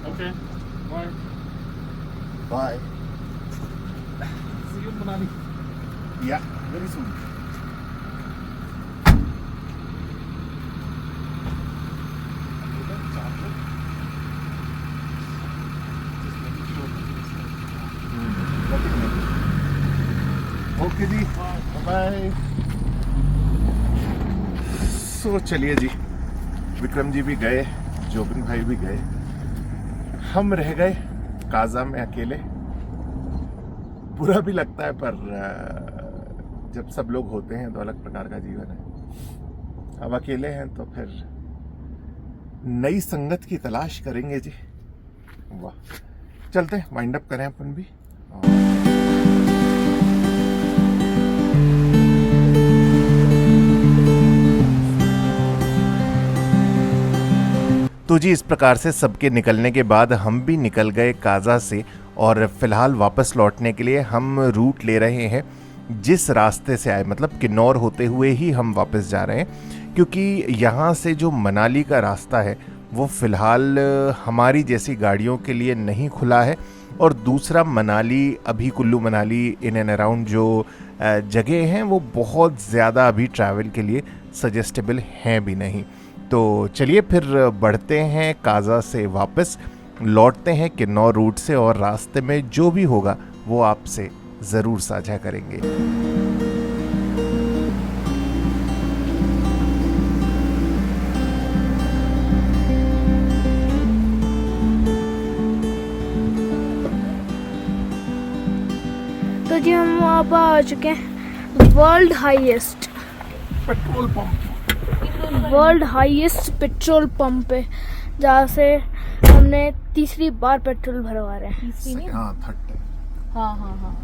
Okay, bye. Bye. See you in Manali. Yeah, very soon. Okay जी, bye. So चलिए जी, विक्रम जी भी गए, जोबिन भाई भी गए, हम रह गए काजा में अकेले। बुरा भी लगता है, पर जब सब लोग होते हैं तो अलग प्रकार का जीवन है। अब अकेले हैं तो फिर नई संगत की तलाश करेंगे जी। वाह, चलते हैं, वाइंड अप करें अपन भी। तो जी, इस प्रकार से सबके निकलने के बाद हम भी निकल गए काजा से, और फिलहाल वापस लौटने के लिए हम रूट ले रहे हैं जिस रास्ते से आए, मतलब किन्नौर होते हुए ही हम वापस जा रहे हैं, क्योंकि यहाँ से जो मनाली का रास्ता है वो फ़िलहाल हमारी जैसी गाड़ियों के लिए नहीं खुला है, और दूसरा मनाली, अभी Kullu Manali in and around जो जगह हैं वो बहुत ज़्यादा अभी ट्रैवल के लिए सजेस्टेबल हैं भी नहीं। तो चलिए फिर बढ़ते हैं काजा से वापस, लौटते हैं किन्नौर रूट से, और रास्ते में जो भी होगा वो आपसे ज़रूर साझा करेंगे। तो जी हम वहाँ पर आ चुके हैं world highest petrol petrol pump पे, जहाँ से हमने तीसरी बार पेट्रोल भरवा रहे हैं। तीसरी नहीं? हाँ, थर्ड। हाँ।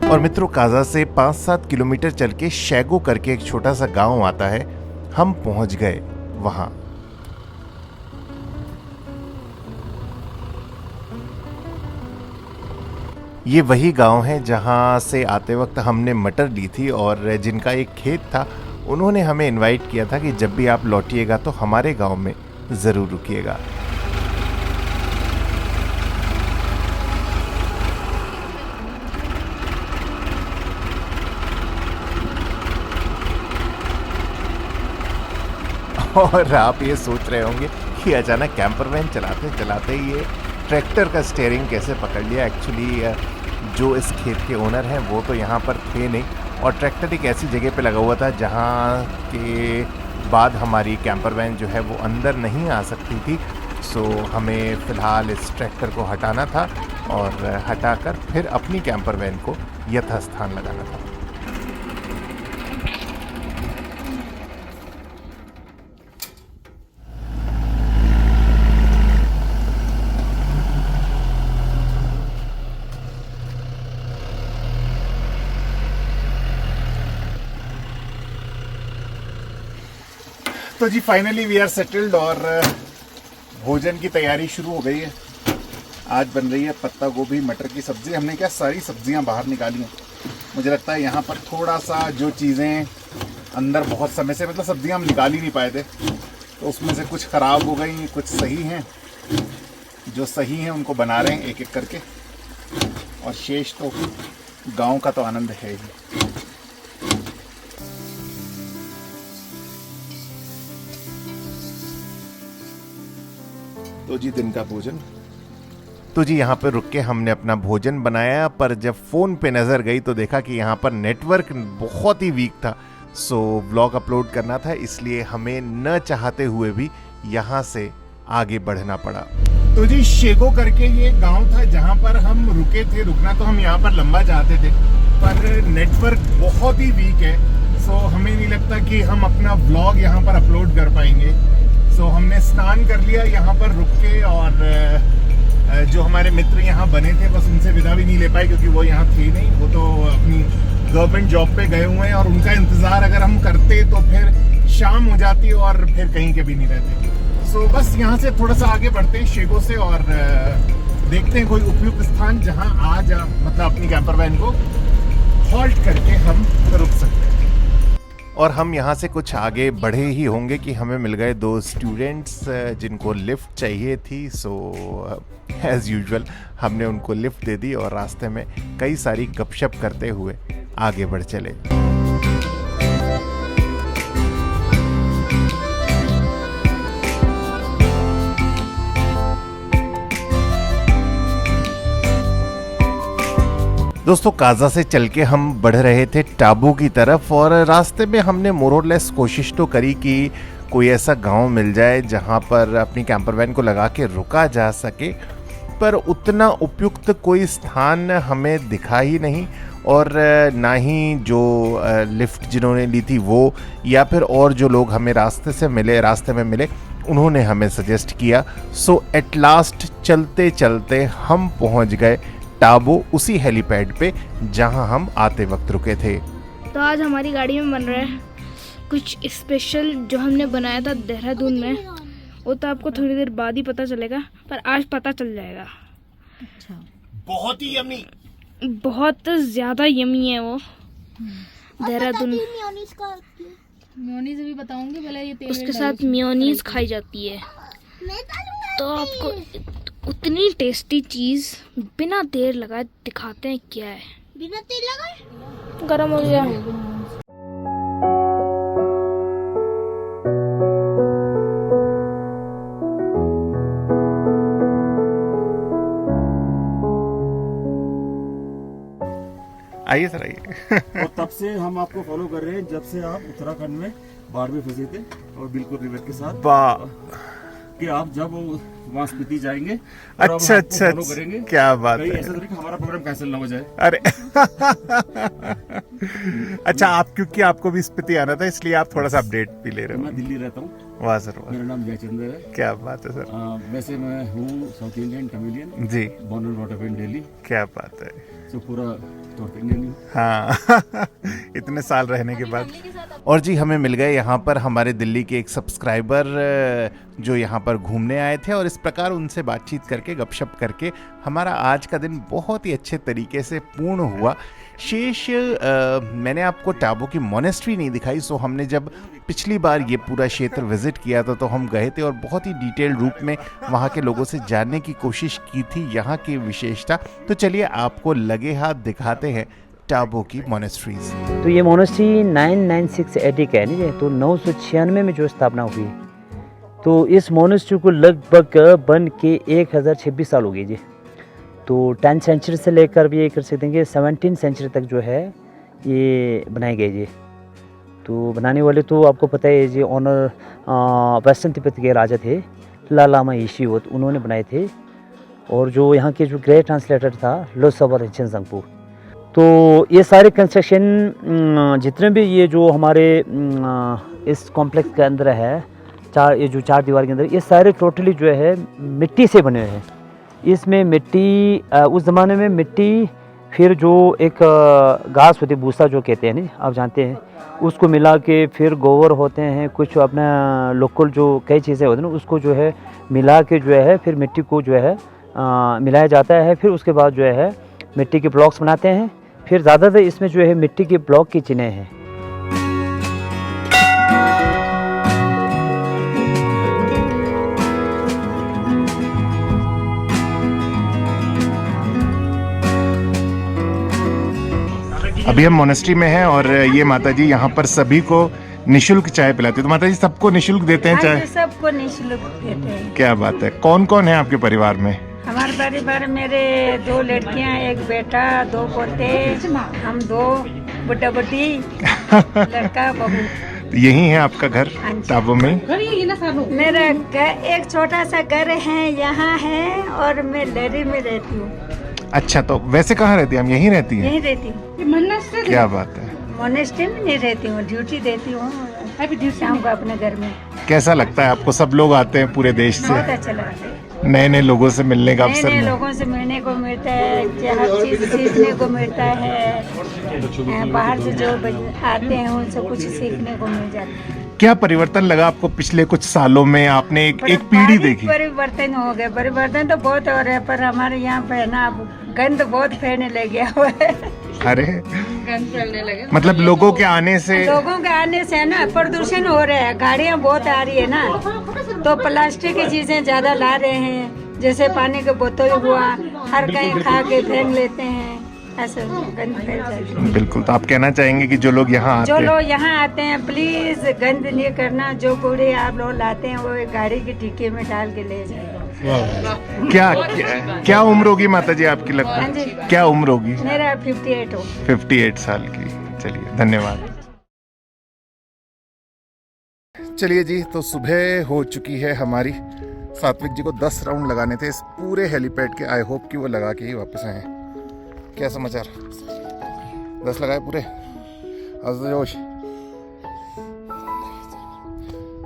और मित्रों, काजा से 5-7 किलोमीटर चल के शैगो करके एक छोटा सा गांव आता है, हम पहुंच गए वहां। ये वही गांव है जहां से आते वक्त हमने मटर ली थी, और जिनका एक खेत था उन्होंने हमें इनवाइट किया था कि जब भी आप लौटिएगा तो हमारे गांव में ज़रूर रुकिएगा। और आप ये सोच रहे होंगे कि अचानक कैंपर वैन चलाते चलाते ये ट्रैक्टर का स्टीयरिंग कैसे पकड़ लिया। एक्चुअली जो इस खेत के ओनर हैं वो तो यहाँ पर थे नहीं, और ट्रैक्टर एक ऐसी जगह पे लगा हुआ था जहाँ के बाद हमारी कैंपर वैन जो है वो अंदर नहीं आ सकती थी। सो हमें फ़िलहाल इस ट्रैक्टर को हटाना था, और हटाकर फिर अपनी कैंपर वैन को यथास्थान लगाना था। तो जी फाइनली वी आर सेटल्ड, और भोजन की तैयारी शुरू हो गई है। आज बन रही है पत्ता गोभी मटर की सब्ज़ी। हमने क्या सारी सब्जियां बाहर निकाली हैं। मुझे लगता है यहाँ पर थोड़ा सा जो चीज़ें अंदर बहुत समय से, मतलब सब्जियां हम निकाल ही नहीं पाए थे, तो उसमें से कुछ ख़राब हो गई, कुछ सही हैं। जो सही हैं उनको बना रहे हैं एक एक करके, और शेष तो गाँव का तो आनंद है ही। तो जी दिन का भोजन। तो जी यहाँ पर रुक के हमने अपना भोजन बनाया, पर जब फ़ोन पे नज़र गई तो देखा कि यहाँ पर नेटवर्क बहुत ही वीक था। सो व्लॉग अपलोड करना था, इसलिए हमें न चाहते हुए भी यहाँ से आगे बढ़ना पड़ा। तो जी शेगो करके ये गांव था जहाँ पर हम रुके थे। रुकना तो हम यहाँ पर लंबा चाहते थे, पर नेटवर्क बहुत ही वीक है। सो हमें नहीं लगता कि हम अपना व्लॉग यहाँ पर अपलोड कर पाएंगे। सो हमने स्नान कर लिया यहाँ पर रुक के, और जो हमारे मित्र यहाँ बने थे बस उनसे विदा भी नहीं ले पाए क्योंकि वो यहाँ थे नहीं, वो तो अपनी गवर्नमेंट जॉब पे गए हुए हैं और उनका इंतज़ार अगर हम करते तो फिर शाम हो जाती और फिर कहीं के भी नहीं रहते। सो बस यहाँ से थोड़ा सा आगे बढ़ते हैं शेगो से और देखते हैं कोई उपयुक्त स्थान जहाँ आज मतलब अपनी कैंपर वैन को हॉल्ट करके हम रुक सकते हैं। और हम यहाँ से कुछ आगे बढ़े ही होंगे कि हमें मिल गए 2 स्टूडेंट्स जिनको लिफ्ट चाहिए थी। सो एज़ यूजुअल हमने उनको लिफ्ट दे दी और रास्ते में कई सारी गपशप करते हुए आगे बढ़ चले। दोस्तों काजा से चल के हम बढ़ रहे थे टाबू की तरफ और रास्ते में हमने मोर और लेस कोशिश तो करी कि कोई ऐसा गांव मिल जाए जहां पर अपनी कैंपर वैन को लगा के रुका जा सके, पर उतना उपयुक्त कोई स्थान हमें दिखा ही नहीं और ना ही जो लिफ्ट जिन्होंने ली थी वो या फिर और जो लोग हमें रास्ते में मिले उन्होंने हमें सजेस्ट किया। सो एट लास्ट चलते चलते हम पहुंच गए टाबू, उसी हेलीपैड पे जहां हम आते वक्त रुके थे। तो आज हमारी गाड़ी में बन रहा है कुछ स्पेशल जो हमने बनाया था देहरादून में, वो तो आपको थोड़ी देर बाद ही पता चलेगा, पर आज पता चल जाएगा। अच्छा, बहुत ही यम्मी, बहुत ज्यादा यमी है वो देहरादून। मेयोनीज भी बताऊंगी, भले ये तेल उसके साथ मेयोनीज खाई जाती है, तो आपको उतनी टेस्टी चीज बिना देर लगाए दिखाते हैं क्या है। बिना तेल लगाए गरम हो गया। आइए सर आइए। और तब से हम आपको फॉलो कर रहे हैं जब से आप उत्तराखंड में बाढ़ में फंसे थे और बिल्कुल रिवर के साथ कि आप जब वहाँ स्पीति जाएंगे और अच्छा अच्छा फॉलो करेंगे। क्या बात कहीं है। ऐसा तो नहीं कि हमारा प्रोग्राम कैंसिल ना हो जाए। अरे अच्छा, आप क्योंकि आपको भी स्पीति आना था इसलिए आप थोड़ा सा अपडेट भी ले रहे तो हो। मैं दिल्ली रहता हूँ, वाह सर वाह, मेरा नाम जयचंद्र है। क्या बात है सर। वैसे मैं हूँ साउथ इंडियन तमिलियन, जी, born and brought up in Delhi, क्या बात है। तो पूरा नॉर्थ इंडियन हूँ। हाँ इतने साल रहने के बाद। और जी हमें मिल गए यहाँ पर हमारे दिल्ली के एक सब्सक्राइबर जो यहाँ पर घूमने आए थे और इस प्रकार उनसे बातचीत करके गपशप करके हमारा आज का दिन बहुत ही अच्छे तरीके से पूर्ण हुआ। शेष मैंने आपको टाबू की मोनेस्ट्री नहीं दिखाई। सो हमने जब पिछली बार ये पूरा क्षेत्र विजिट किया था तो हम गए थे और बहुत ही डिटेल रूप में वहाँ के लोगों से जानने की कोशिश की थी यहाँ की विशेषता। तो चलिए आपको लगे हाथ दिखाते हैं टाबू की मोनेस्ट्रीज। तो ये मोनेस्ट्री 996 AD का है नहीं, तो 996 में जो स्थापना हुई। तो इस मोनेस्ट्री को लगभग बन के 1026 साल हो गए जी। तो 10th सेंचुरी से लेकर भी ये कर सकते हैं कि 17th सेंचुरी तक जो है ये बनाए गए जी। तो बनाने वाले तो आपको पता है जी, ऑनर वेस्टर्न तिब्बत के राजा थे लालामा यीशीवत, उन्होंने बनाए थे। और जो यहाँ के जो ग्रेट ट्रांसलेटर था लोसावर रिचन जंगपू। तो ये सारे कंस्ट्रक्शन जितने भी ये जो हमारे इस कॉम्प्लेक्स के अंदर है, ये जो 4 दीवार के अंदर, ये सारे टोटली जो है मिट्टी से बने हुए हैं। इसमें मिट्टी उस ज़माने में मिट्टी, फिर जो एक घास होती है भूसा जो कहते हैं नहीं, आप जानते हैं, उसको मिला के फिर गोबर होते हैं, कुछ अपना लोकल जो कई चीज़ें होती हैं ना, उसको जो है मिला के जो है फिर मिट्टी को जो है मिलाया जाता है। फिर उसके बाद जो है मिट्टी के ब्लॉक्स बनाते हैं। फिर ज़्यादातर इसमें जो है मिट्टी के ब्लॉक की चिन्ह हैं। अभी हम मोनेस्ट्री में हैं और ये माता जी यहाँ पर सभी को निशुल्क चाय पिलाती है। तो माता जी सबको निशुल्क देते हैं चाय? सबको निःशुल्क देते हैं। क्या बात है। कौन कौन है आपके परिवार में? हमारे परिवार मेरे 2 लड़कियां, 1 बेटा, 2 पोते, हम 2 बुड्ढा बुड्ढी, लड़का बहू। यही है आपका घर टाबू में? मेरा घर एक छोटा सा घर है, यहाँ है, और मैं लहरी में रहती हूँ। अच्छा, तो वैसे कहाँ रहती है? हम यहीं रहती हैं? यहीं रहती हूँ। क्या बात है। मोनेस्ट्री में नहीं रहती हूँ, ड्यूटी देती हूँ शाम को अपने घर में। कैसा लगता है आपको? सब लोग आते हैं पूरे देश से? बहुत अच्छा लगता है। नए नए लोगों से मिलने का नए अवसर नए मिला। लोगों से मिलने को मिलता है, हर चीज़ सीखने को मिलता है। बाहर से जो आते हैं उनसे कुछ सीखने को मिल जाता है। क्या परिवर्तन लगा आपको पिछले कुछ सालों में? आपने एक पीढ़ी भारी देखी। परिवर्तन हो गए, परिवर्तन तो बहुत हो रहे हैं, पर हमारे यहाँ पे ना अब गंद बहुत फैलने लग गया हुआ है। अरे गंद फैलने लगे, मतलब लोगों के आने से है ना प्रदूषण हो रहा है, गाड़ियाँ बहुत आ रही है ना, तो प्लास्टिक की चीजें ज्यादा ला रहे हैं, जैसे पानी के बोतल हुआ, हर कहीं खा के फेंक लेते हैं, ऐसे गंद फैल जाती है। बिल्कुल। तो आप कहना चाहेंगे कि जो लोग यहाँ आते जो हैं, लोग यहाँ आते हैं प्लीज गंद नहीं करना, जो कूड़े आप लोग लाते हैं वो एक गाड़ी की डिक्की में डाल के ले जाए। क्या उम्र होगी माता जी आपकी लगता हाँ जी। है? क्या उम्र होगी? मेरा 58 हो। 58 साल की। चलिए धन्यवाद। चलिए जी, तो सुबह हो चुकी है हमारी। सात्विक जी को 10 राउंड लगाने थे इस पूरे हेलीपैड के। आई होप कि वो लगा के ही वापस आए हैं। क्या समाचार? 10 लगाए पूरे? जोश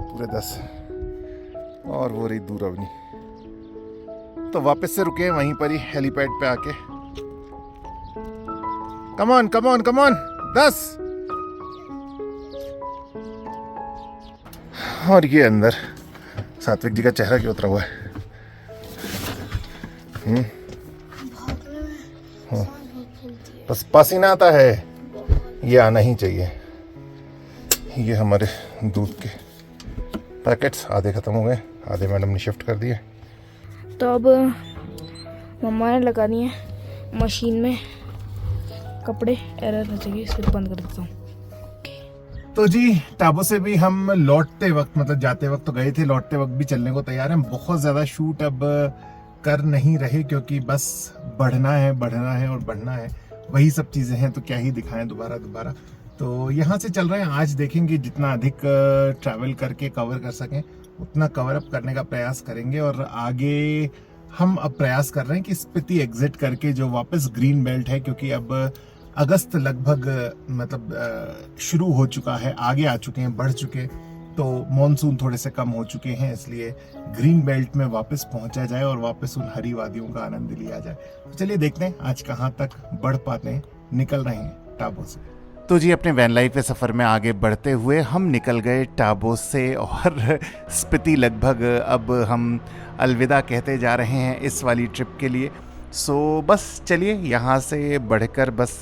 पूरे 10। और वो रही दूर अवनी। तो वापस से रुके वहीं पर ही हेलीपैड पे आके। Come on come on come on 10। और ये अंदर सात्विक जी का चेहरा क्यों उतरा हुआ है? बस पसीना आता है, ये आना ही चाहिए। ये हमारे दूध के पैकेट्स आधे ख़त्म हो गए, आधे मैडम ने शिफ्ट कर दिए। तो अब मम्मा ने लगा दिए मशीन में कपड़े, एरर हो जाएगी, इसको बंद कर देता हूँ। तो जी टाबो से भी हम लौटते वक्त, मतलब जाते वक्त तो गए थे, लौटते वक्त भी चलने को तैयार हैं। बहुत ज़्यादा शूट अब कर नहीं रहे क्योंकि बस बढ़ना है और बढ़ना है, वही सब चीज़ें हैं, तो क्या ही दिखाएं दोबारा। तो यहाँ से चल रहे हैं। आज देखेंगे जितना अधिक ट्रैवल करके कवर कर सकें उतना कवर अप करने का प्रयास करेंगे। और आगे हम अब प्रयास कर रहे हैं कि स्पीति एग्जिट करके जो वापस ग्रीन बेल्ट है, क्योंकि अब अगस्त लगभग मतलब शुरू हो चुका है, आगे आ चुके हैं, बढ़ चुके, तो मॉनसून थोड़े से कम हो चुके हैं, इसलिए ग्रीन बेल्ट में वापस पहुंचा जाए और वापस उन हरी वादियों का आनंद लिया जाए। तो चलिए देखते हैं आज कहाँ तक बढ़ पाते हैं। निकल रहे हैं टाबो से। तो जी अपने वैन लाइफ के सफ़र में आगे बढ़ते हुए हम निकल गए टाबो से, और स्पीति लगभग अब हम अलविदा कहते जा रहे हैं इस वाली ट्रिप के लिए। सो बस चलिए यहाँ से बढ़कर बस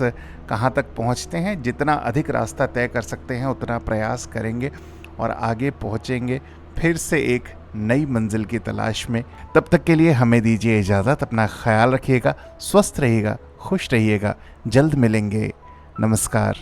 कहाँ तक पहुँचते हैं, जितना अधिक रास्ता तय कर सकते हैं उतना प्रयास करेंगे और आगे पहुँचेंगे फिर से एक नई मंजिल की तलाश में। तब तक के लिए हमें दीजिए इजाज़त। अपना ख्याल रखिएगा, स्वस्थ रहिएगा, खुश रहिएगा। जल्द मिलेंगे। नमस्कार।